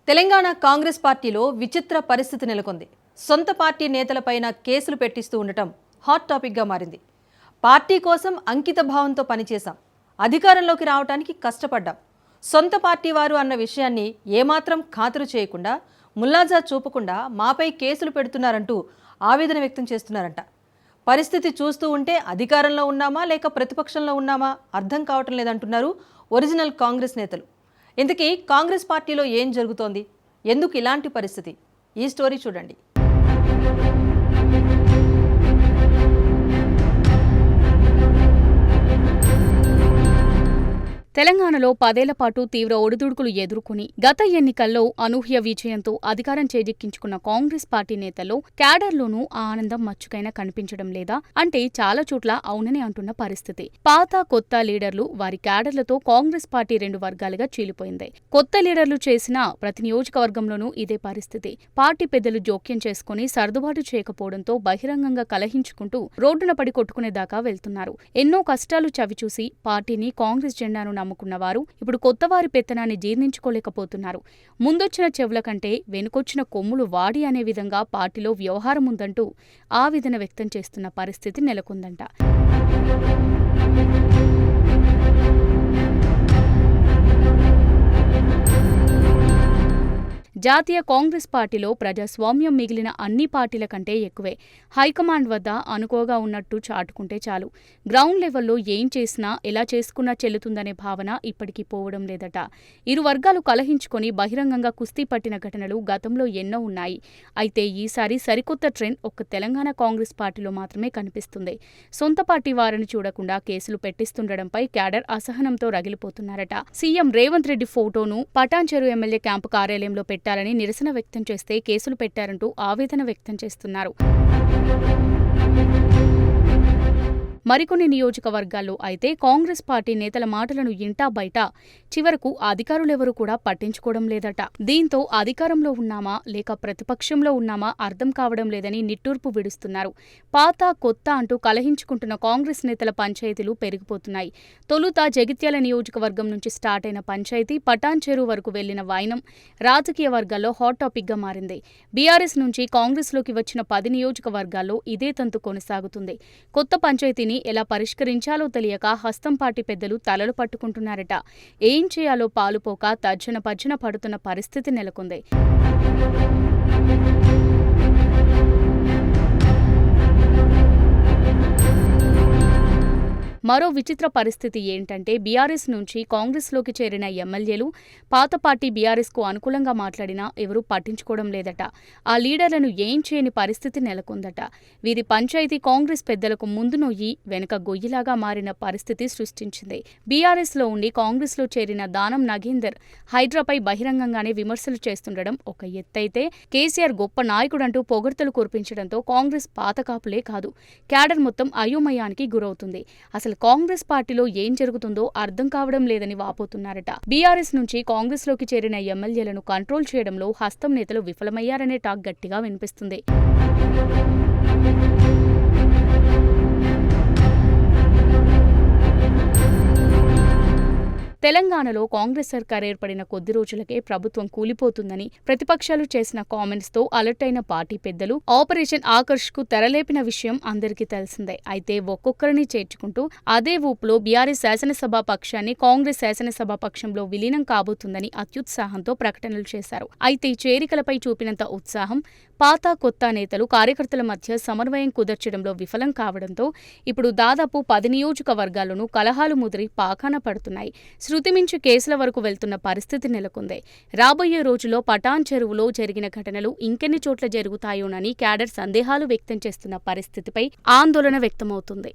తెలంగాణ కాంగ్రెస్ పార్టీలో విచిత్ర పరిస్థితి నెలకొంది. సొంత పార్టీ నేతలపైన కేసులు పెట్టిస్తూ ఉండటం హాట్ టాపిక్గా మారింది. పార్టీ కోసం అంకిత భావంతో పనిచేశాం, అధికారంలోకి రావడానికి కష్టపడ్డాం, సొంత పార్టీ వారు అన్న విషయాన్ని ఏమాత్రం ఖాతరు చేయకుండా, ముల్లాజా చూపకుండా మాపై కేసులు పెడుతున్నారంటూ ఆవేదన వ్యక్తం చేస్తున్నారంట. పరిస్థితి చూస్తూ ఉంటే అధికారంలో ఉన్నామా లేక ప్రతిపక్షంలో ఉన్నామా అర్థం కావటం లేదంటున్నారు ఒరిజినల్ కాంగ్రెస్ నేతలు. ఇంతకీ కాంగ్రెస్ పార్టీలో ఏం జరుగుతోంది, ఎందుకు ఇలాంటి పరిస్థితి? ఈ స్టోరీ చూడండి. తెలంగాణలో 10 ఏళ్ల పాటు తీవ్ర ఒడిదుడుకులు ఎదుర్కొని గత ఎన్నికల్లో అనూహ్య విజయంతో అధికారం చేజిక్కించుకున్న కాంగ్రెస్ పార్టీ నేతల్లో క్యాడర్లోనూ ఆ ఆనందం మచ్చుకైనా కనిపించడం లేదా అంటే చాలా చోట్ల అవునని అంటున్న పరిస్థితి. పాత కొత్త లీడర్లు వారి క్యాడర్లతో కాంగ్రెస్ పార్టీ 2 వర్గాలుగా చీలిపోయింది. కొత్త లీడర్లు చేసిన ప్రతి నియోజకవర్గంలోనూ ఇదే పరిస్థితి. పార్టీ పెద్దలు జోక్యం చేసుకుని సర్దుబాటు చేయకపోవడంతో బహిరంగంగా కలహించుకుంటూ రోడ్డున పడి కొట్టుకునేదాకా వెళ్తున్నారు. ఎన్నో కష్టాలు చవిచూసి పార్టీని కాంగ్రెస్ జెండాను నమ్ముకున్నవారు ఇప్పుడు కొత్తవారి పెత్తనాన్ని జీర్ణించుకోలేకపోతున్నారు. ముందొచ్చిన చెవుల కంటే వెనుకొచ్చిన కొమ్ములు వాడి అనే విధంగా పార్టీలో వ్యవహారం ఉందంటూ ఆవేదన వ్యక్తం చేస్తున్న పరిస్థితి నెలకొందంట. జాతీయ కాంగ్రెస్ పార్టీలో ప్రజాస్వామ్యం మిగిలిన అన్ని పార్టీల కంటే ఎక్కువే. హైకమాండ్ వద్ద అనుకోగా ఉన్నట్టు చాటుకుంటే చాలు. గ్రౌండ్ లెవెల్లో ఏం చేసినా ఎలా చేసుకున్నా చెల్లుతుందనే భావన ఇప్పటికీ పోవడం లేదట. ఇరు వర్గాలు కలహించుకొని బహిరంగంగా కుస్తీ పట్టిన ఘటనలు గతంలో ఎన్నో ఉన్నాయి. అయితే ఈసారి సరికొత్త ట్రెండ్ ఒక్క తెలంగాణ కాంగ్రెస్ పార్టీలో మాత్రమే కనిపిస్తుంది. సొంత పార్టీ వారిని చూడకుండా కేసులు పెట్టిస్తుండడంపై క్యాడర్ అసహనంతో రగిలిపోతున్నారట. సీఎం రేవంత్ రెడ్డి ఫోటోను పటాన్చెరు ఎమ్మెల్యే క్యాంపు కార్యాలయంలో పెట్టాలని నిరసన వ్యక్తం చేస్తే కేసులు పెట్టారంటూ ఆవేదన వ్యక్తం చేస్తున్నారు. మరికొన్ని నియోజకవర్గాల్లో అయితే కాంగ్రెస్ పార్టీ నేతల మాటలను ఇంటా బయట చివరకు అధికారులెవరూ కూడా పట్టించుకోవడం లేదట. దీంతో అధికారంలో ఉన్నామా లేక ప్రతిపక్షంలో ఉన్నామా అర్థం కావడం లేదని నిట్టూర్పు విడుస్తున్నారు. పాత కొత్త అంటూ కలహించుకుంటున్న కాంగ్రెస్ నేతల పంచాయతీలు పెరిగిపోతున్నాయి. తొలుత జగిత్యాల నియోజకవర్గం నుంచి స్టార్ట్ అయిన పంచాయతీ పటాన్చెరు వరకు వెళ్లిన వైనం రాజకీయ వర్గాల్లో హాట్ టాపిక్గా మారింది. బీఆర్ఎస్ నుంచి కాంగ్రెస్లోకి వచ్చిన 10 నియోజకవర్గాల్లో ఇదే తంతు కొనసాగుతుంది. కొత్త పంచాయతీని ఎలా పరిష్కరించాలో తెలియక హస్తం పార్టీ పెద్దలు తలలు పట్టుకుంటున్నారట. ఏం చేయాలో పాలుపోక తర్జన భర్జన పడుతున్న పరిస్థితి నెలకొంది. మరో విచిత్ర పరిస్థితి ఏంటంటే బీఆర్ఎస్ నుంచి కాంగ్రెస్లోకి చేరిన ఎమ్మెల్యేలు పాత పార్టీ బీఆర్ఎస్కు అనుకూలంగా మాట్లాడినా ఎవరూ పట్టించుకోవడం లేదట. ఆ లీడర్లను ఏం చేయని పరిస్థితి నెలకొందట. వీరి పంచాయతీ కాంగ్రెస్ పెద్దలకు ముందు నొయ్యి వెనుక గొయ్యిలాగా మారిన పరిస్థితి సృష్టించింది. బీఆర్ఎస్లో ఉండి కాంగ్రెస్లో చేరిన దానం నాగేందర్ హైడ్రాపై బహిరంగంగానే విమర్శలు చేస్తుండడం ఒక ఎత్తైతే, కేసీఆర్ గొప్ప నాయకుడంటూ పొగడ్తలు కురిపించడంతో కాంగ్రెస్ పాతకాపులే కాదు క్యాడర్ మొత్తం అయోమయానికి గురవుతుంది. అసలు కాంగ్రెస్ పార్టీలో ఏం జరుగుతుందో అర్థం కావడం లేదని వాపోతున్నారట. బీఆర్ఎస్ నుంచి కాంగ్రెస్లోకి చేరిన ఎమ్మెల్యేలను కంట్రోల్ చేయడంలో హస్తం నేతలు విఫలమయ్యారనే టాక్ గట్టిగా వినిపిస్తుంది. తెలంగాణలో కాంగ్రెస్ సర్కార్ ఏర్పడిన కొద్ది రోజులకే ప్రభుత్వం కూలిపోతుందని ప్రతిపక్షాలు చేసిన కామెంట్స్తో అలర్ట్ అయిన పార్టీ పెద్దలు ఆపరేషన్ ఆకర్ష్కు తెరలేపిన విషయం అందరికీ తెలిసిందే. అయితే ఒక్కొక్కరిని చేర్చుకుంటూ అదే ఊపులో బీఆర్ఎస్ శాసనసభా పక్షాన్ని కాంగ్రెస్ శాసనసభా పక్షంలో విలీనం కాబోతుందని అత్యుత్సాహంతో ప్రకటనలు చేశారు. అయితే చేరికలపై చూపినంత ఉత్సాహం పాత కొత్త నేతలు కార్యకర్తల మధ్య సమన్వయం కుదర్చడంలో విఫలం కావడంతో ఇప్పుడు దాదాపు 10 నియోజకవర్గాల్లోనూ కలహాలు ముదిరి పాకాన పడుతున్నాయి. శృతిమించి కేసుల వరకు వెళ్తున్న పరిస్థితి నెలకొంది. రాబోయే రోజుల్లో పటాన్చెరువులో జరిగిన ఘటనలు ఇంకెన్ని చోట్ల జరుగుతాయోనని క్యాడర్ సందేహాలు వ్యక్తం చేస్తున్న పరిస్థితిపై ఆందోళన వ్యక్తమవుతుంది.